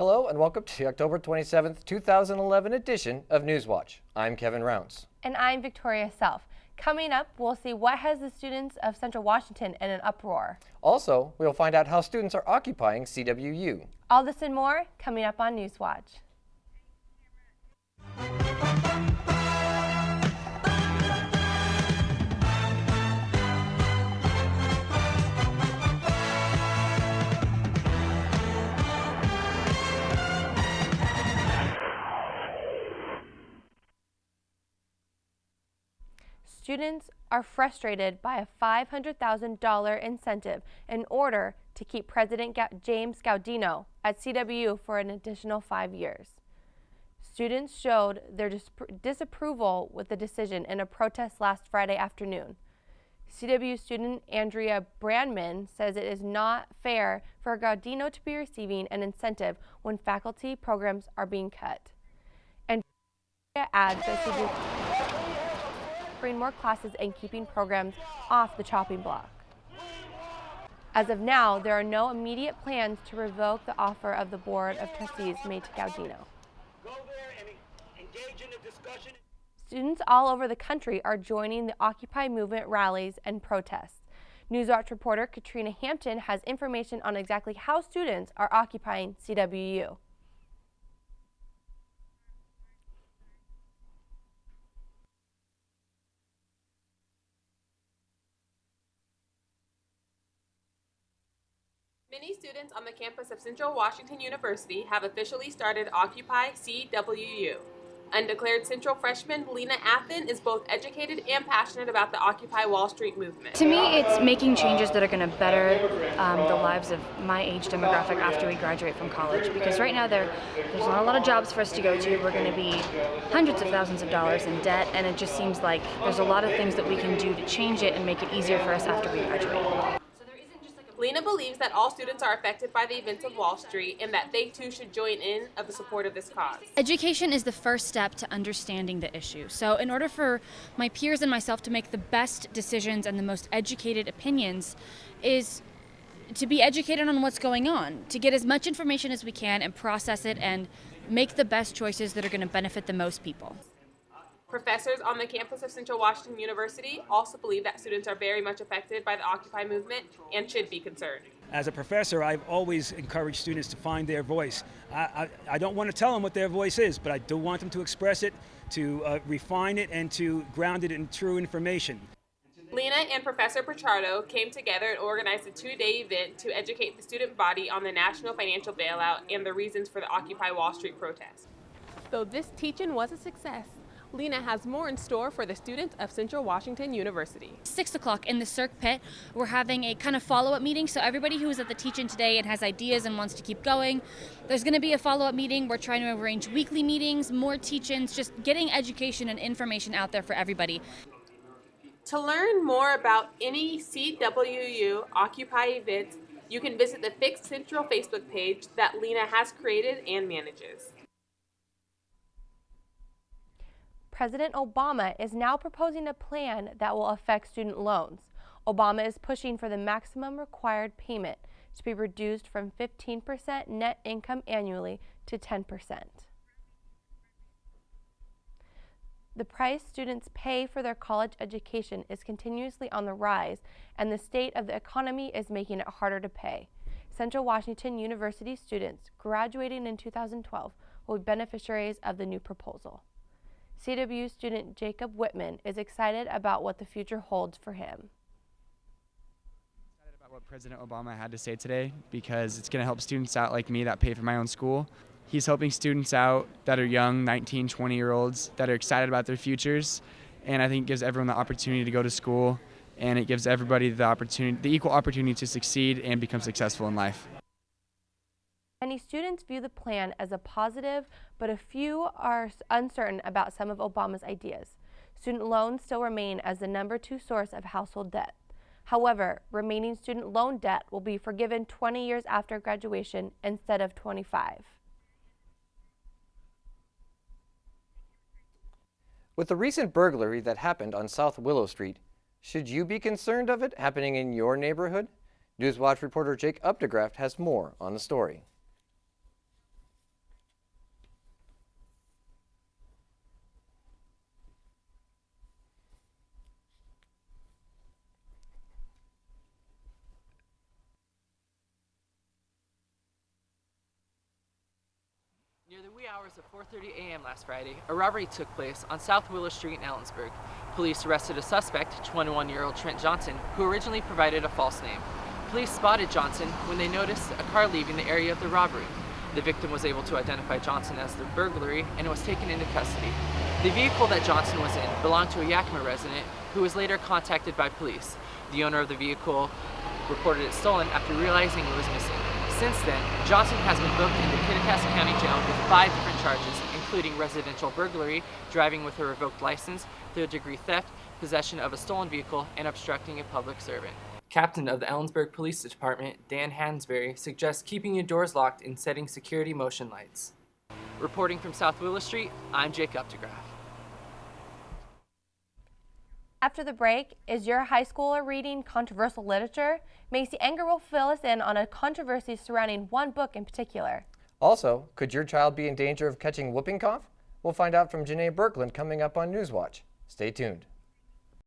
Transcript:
Hello and welcome to the October 27th, 2011 edition of NewsWatch. I'm Kevin Rounds. And I'm Victoria Self. Coming up, we'll see what has the students of Central Washington in an uproar. Also, we'll find out how students are occupying CWU. All this and more coming up on NewsWatch. Students are frustrated by a $500,000 incentive in order to keep President James Gaudino at CWU for an additional 5 years. Students showed their disapproval with the decision in a protest last Friday afternoon. CWU student Andrea Brandman says it is not fair for Gaudino to be receiving an incentive when faculty programs are being cut. And adds that she did bring more classes and keeping programs off the chopping block. As of now, there are no immediate plans to revoke the offer of the Board of Trustees made to Gaudino. Go there and engage in a discussion. Students all over the country are joining the Occupy movement rallies and protests. NewsWatch reporter Katrina Hampton has information on exactly how students are occupying CWU. Many students on the campus of Central Washington University have officially started Occupy CWU. Undeclared Central freshman Lena Athen is both educated and passionate about the Occupy Wall Street movement. To me, it's making changes that are going to better the lives of my age demographic after we graduate from college. Because right now there's not a lot of jobs for us to go to. We're going to be hundreds of thousands of dollars in debt, and it just seems like there's a lot of things that we can do to change it and make it easier for us after we graduate. Lena believes that all students are affected by the events of Wall Street and that they too should join in of the support of this cause. Education is the first step to understanding the issue. So in order for my peers and myself to make the best decisions and the most educated opinions is to be educated on what's going on, to get as much information as we can and process it and make the best choices that are going to benefit the most people. Professors on the campus of Central Washington University also believe that students are very much affected by the Occupy movement and should be concerned. As a professor, I've always encouraged students to find their voice. I don't want to tell them what their voice is, but I do want them to express it, to refine it, and to ground it in true information. Lena and Professor Pichardo came together and organized a 2-day event to educate the student body on the national financial bailout and the reasons for the Occupy Wall Street protest. Though this teach-in was a success, Lena has more in store for the students of Central Washington University. 6 o'clock in the Cirque Pit, we're having a kind of follow-up meeting. So everybody who was at the teach-in today and has ideas and wants to keep going, there's going to be a follow-up meeting. We're trying to arrange weekly meetings, more teach-ins, just getting education and information out there for everybody. To learn more about any CWU Occupy events, you can visit the Fix Central Facebook page that Lena has created and manages. President Obama is now proposing a plan that will affect student loans. Obama is pushing for the maximum required payment to be reduced from 15% net income annually to 10%. The price students pay for their college education is continuously on the rise, and the state of the economy is making it harder to pay. Central Washington University students graduating in 2012 will be beneficiaries of the new proposal. CWU student Jacob Whitman is excited about what the future holds for him. Excited about what President Obama had to say today because it's going to help students out like me that pay for my own school. He's helping students out that are young, 19, 20-year-olds that are excited about their futures, and I think it gives everyone the opportunity to go to school, and it gives everybody the equal opportunity to succeed and become successful in life. Many students view the plan as a positive, but a few are uncertain about some of Obama's ideas. Student loans still remain as the #2 source of household debt. However, remaining student loan debt will be forgiven 20 years after graduation instead of 25. With the recent burglary that happened on South Willow Street, should you be concerned of it happening in your neighborhood? NewsWatch reporter Jake Updegraft has more on the story. Near the wee hours of 4:30 a.m. last Friday, a robbery took place on South Willow Street in Ellensburg. Police arrested a suspect, 21-year-old Trent Johnson, who originally provided a false name. Police spotted Johnson when they noticed a car leaving the area of the robbery. The victim was able to identify Johnson as the burglary and was taken into custody. The vehicle that Johnson was in belonged to a Yakima resident who was later contacted by police. The owner of the vehicle reported it stolen after realizing it was missing. Since then, Johnson has been booked into Kittitas County Jail with 5 different charges, including residential burglary, driving with a revoked license, third-degree theft, possession of a stolen vehicle, and obstructing a public servant. Captain of the Ellensburg Police Department, Dan Hansberry, suggests keeping your doors locked and setting security motion lights. Reporting from South Willow Street, I'm Jake Updegraff. After the break, is your high schooler reading controversial literature? Macy Enger will fill us in on a controversy surrounding one book in particular. Also, could your child be in danger of catching whooping cough? We'll find out from Janae Berkland coming up on NewsWatch. Stay tuned.